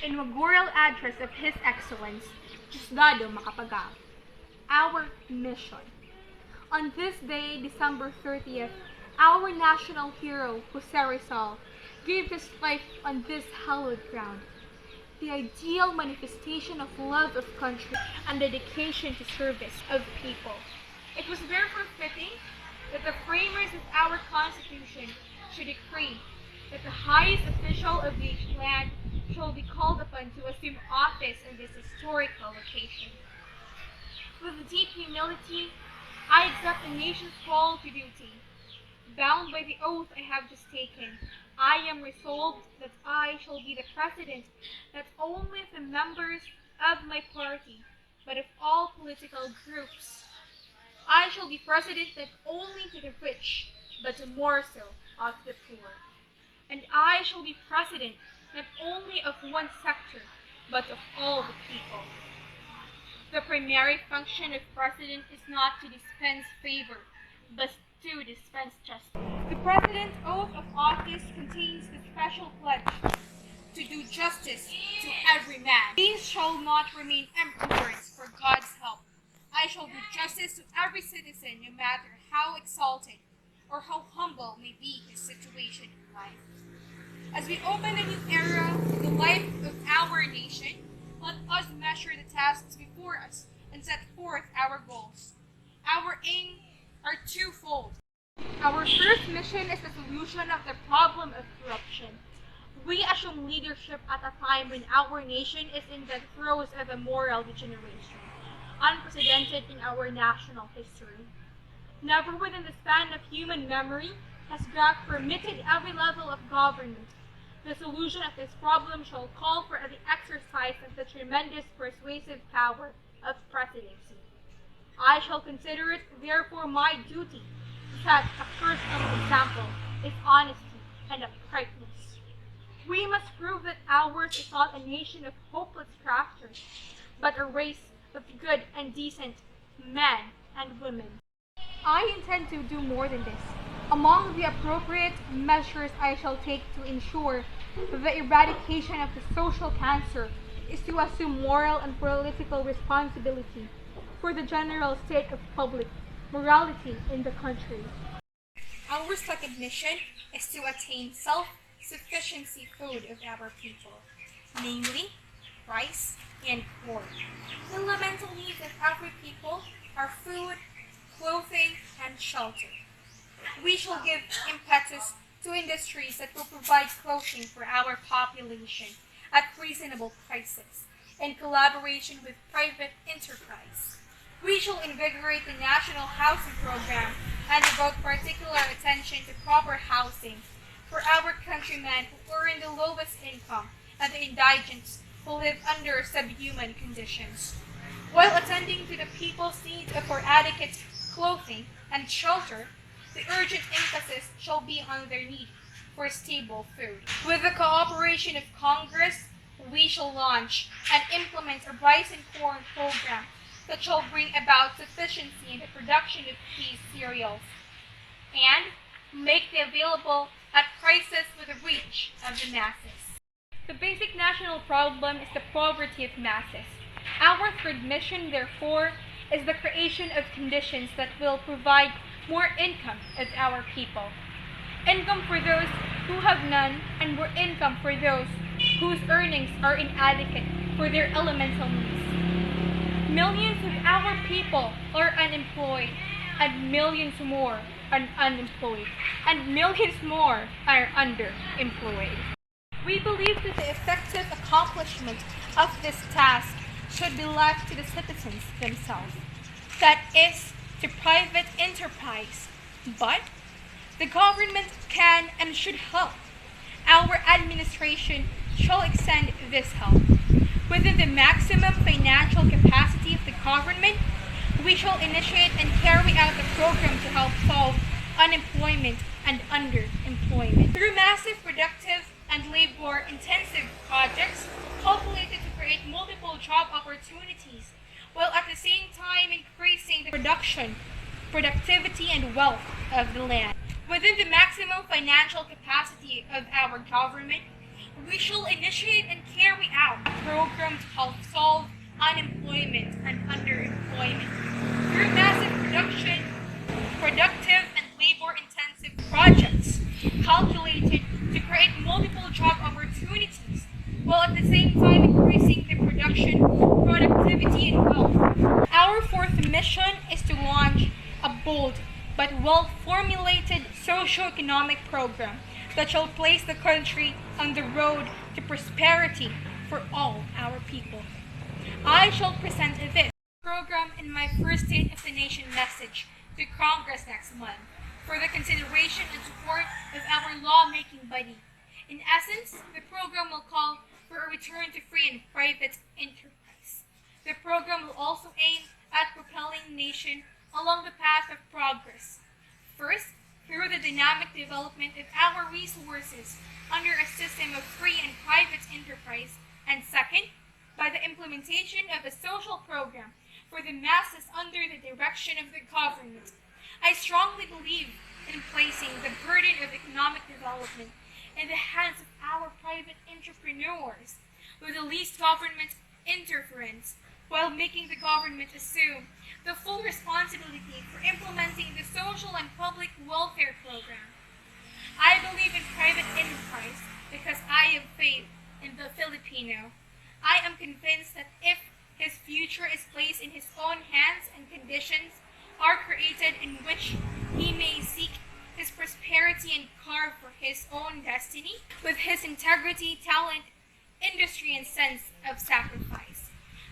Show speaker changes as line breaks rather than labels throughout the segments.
Inaugural address of His Excellence, Diosdado Macapagal. Our mission. On this day, December 30th, our national hero, Jose Rizal, gave his life on this hallowed ground. The ideal manifestation of love of country and dedication to service of people. It was therefore fitting that the framers of our Constitution should decree that the highest official of each land shall be called upon to assume office in this historical location. With deep humility, I accept the nation's call to duty. Bound by the oath I have just taken, I am resolved that I shall be the president not only of the members of my party, but of all political groups. I shall be president not only to the rich, but more so of the poor. And I shall be president not only of one sector, but of all the people. The primary function of president is not to dispense favor, but to dispense justice. The president's oath of office contains the special pledge to do justice to every man. These shall not remain empty words, for God's help. I shall do justice to every citizen, no matter how exalted or how humble may be his situation in life. As we open a new era in the life of our nation, let us measure the tasks before us and set forth our goals. Our aims are twofold. Our first mission is the solution of the problem of corruption. We assume leadership at a time when our nation is in the throes of a moral degeneration, unprecedented in our national history. Never within the span of human memory has God permitted every level of government. The solution of this problem shall call for the exercise of the tremendous persuasive power of presidency. I shall consider it therefore my duty to set a personal example of honesty and uprightness. We must prove that ours is not a nation of hopeless crafters, but a race of good and decent men and women. I intend to do more than this. Among the appropriate measures I shall take to ensure the eradication of the social cancer is to assume moral and political responsibility for the general state of public morality in the country. Our second mission is to attain self-sufficiency food of our people, namely rice and corn. The elemental needs of every people are food, clothing, and shelter. We shall give impetus to industries that will provide clothing for our population at reasonable prices, in collaboration with private enterprise. We shall invigorate the national housing program and devote particular attention to proper housing for our countrymen who earn the lowest income and the indigents who live under subhuman conditions, while attending to the people's needs for adequate clothing and shelter. The urgent emphasis shall be on their need for stable food. With the cooperation of Congress, we shall launch and implement a rice and corn program that shall bring about sufficiency in the production of these cereals and make them available at prices within reach of the masses. The basic national problem is the poverty of masses. Our third mission, therefore, is the creation of conditions that will provide more income of our people. Income for those who have none, and more income for those whose earnings are inadequate for their elemental needs. Millions of our people are unemployed, and millions more are unemployed, and millions more are underemployed. We believe that the effective accomplishment of this task should be left to the citizens themselves. That is, to private enterprise, but the government can and should help. Our administration shall extend this help. Within the maximum financial capacity of the government, we shall initiate and carry out a program to help solve unemployment and underemployment. Through massive productive and labor-intensive projects calculated to create multiple job opportunities, while at the same time increasing the productivity, and wealth of the land. Within the maximum financial capacity of our government, we shall initiate and carry out program to help solve unemployment and underemployment through massive production, productive and labor-intensive projects calculated to create multiple job opportunities while at the same time increasing the production, productivity, and wealth. Our fourth mission is to launch a bold but well-formulated socio-economic program that shall place the country on the road to prosperity for all our people. I shall present this program in my first State of the Nation message to Congress next month for the consideration and support of our lawmaking body. In essence, the program will call for a return to free and private enterprise. The program will also aim at propelling the nation along the path of progress. First, through the dynamic development of our resources under a system of free and private enterprise, and second, by the implementation of a social program for the masses under the direction of the government. I strongly believe in placing the burden of economic development in the hands of our private entrepreneurs with the least government interference, while making the government assume the full responsibility for implementing the social and public welfare program. I believe in private enterprise because I have faith in the Filipino. I am convinced that if his future is placed in his own hands and conditions are created in which he may seek his prosperity and carve for his own destiny with his integrity, talent, industry, and sense of sacrifice,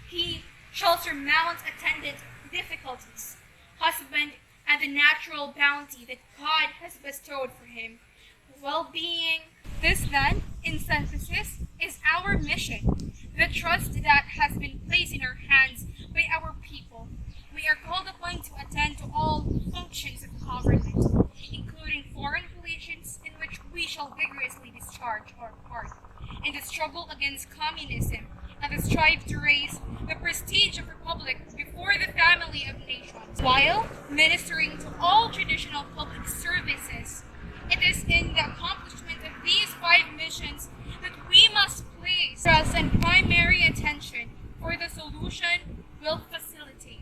he shall surmount attendant difficulties, husband, and the natural bounty that God has bestowed for him, well-being. This then, in synthesis, is our mission, the trust that has been placed in our hands by our people. We are called upon to attend to all functions of government, including foreign relations, in which we shall vigorously discharge our part in the struggle against communism and the strive to raise the prestige of republic before the family of nations, while ministering to all traditional public services. It is in the accomplishment of these five missions that we must place stress and primary attention, for the solution will facilitate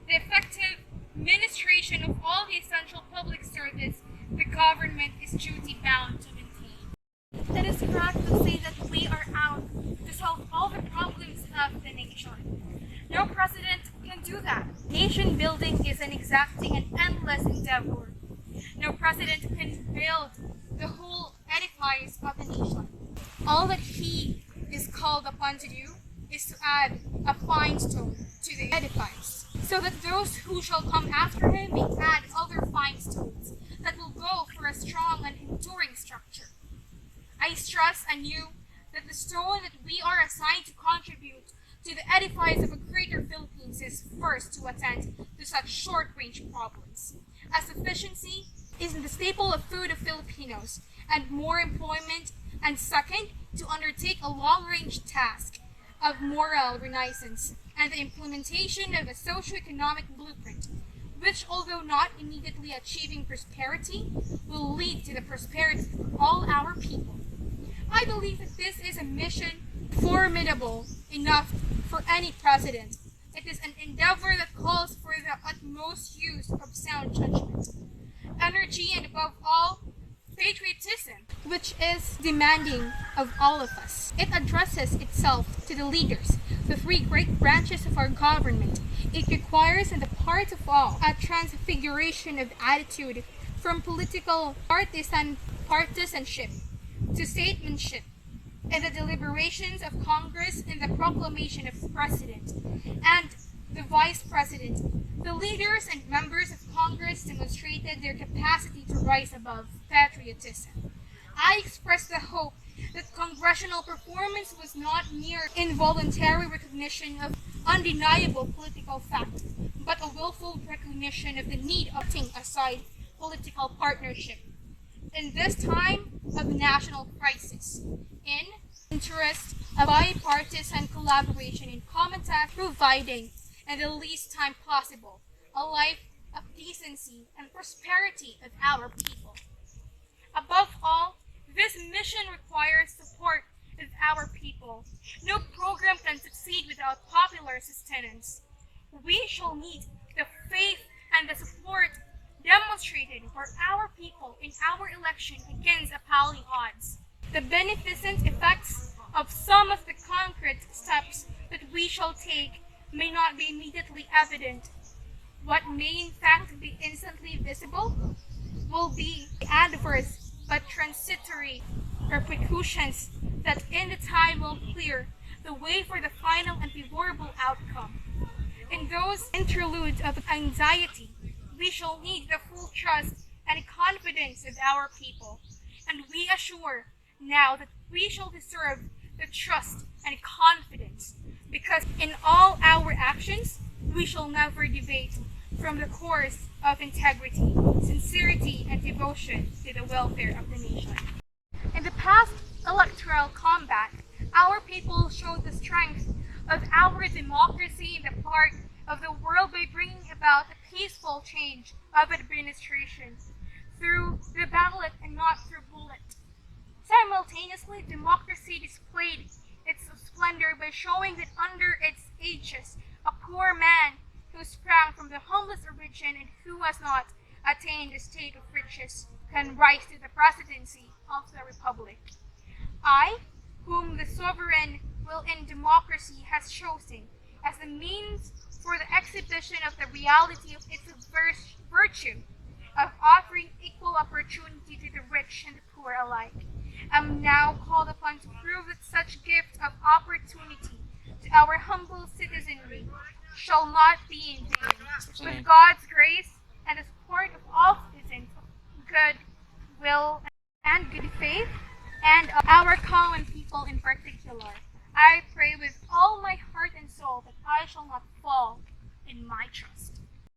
the effective administration of all the essential public service the government is duty bound to maintain. It is correct to say that we are out to solve all the problems of the nation. No president can do that. Nation building is an exacting and endless endeavor. No president can build the whole edifice of the nation. All that he is called upon to do is to add a fine stone to the edifice, so that those who shall come after him may add other fine stones that will go for a strong and enduring structure. I stress anew that the stone that we are assigned to contribute to the edifice of a greater Philippines is first to attend to such short-range problems as efficiency is the staple of food of Filipinos and more employment, and second, to undertake a long-range task of moral renaissance and the implementation of a socio-economic blueprint, which, although not immediately achieving prosperity, will lead to the prosperity of all our people. I believe that this is a mission formidable enough for any president. It is an endeavor that calls for the utmost use of sound judgment, energy, and above all, patriotism, which is demanding of all of us. It addresses itself to the leaders, the three great branches of our government. It requires on the part of all a transfiguration of attitude from political partisanship to statesmanship in the deliberations of Congress and the proclamation of the President and the Vice President. The leaders and members of Congress demonstrated their capacity to rise above patriotism. I express the hope that congressional performance was not mere involuntary recognition of undeniable political fact, but a willful recognition of the need of putting aside political partnership in this time of national crisis, in interest of bipartisan collaboration in common task, providing in the least time possible a life of decency and prosperity of our people. Above all, this mission requires support of our people. No program can succeed without popular sustenance. We shall need the faith and the support demonstrated for our people in our election against appalling odds. The beneficent effects of some of the concrete steps that we shall take may not be immediately evident. What may in fact be instantly visible will be adverse but transitory repercussions that in the time will clear the way for the final and favorable outcome. In those interludes of anxiety, we shall need the full trust and confidence of our people, and we assure now that we shall deserve the trust and confidence, because in all our actions we shall never deviate from the course of integrity, sincerity, and devotion to the welfare of the nation. In the past electoral combat, our people showed the strength of our democracy in the part of the world by bringing about a peaceful change of administration through the ballot and not through bullet. Simultaneously, democracy displayed its splendor by showing that under its aegis, a poor man who sprang from the humblest origin and who has not attained a state of riches can rise to the presidency of the republic. I, whom the sovereign will in democracy has chosen as the means for the exhibition of the reality of its virtue of offering equal opportunity to the rich and the poor alike, am now called upon to prove that such gift of opportunity to our humble citizenry shall not be in vain. With God's grace and the support of all citizens of good will and good faith, and of our common people in particular, I pray with all my heart and soul that I shall not fall in my trust.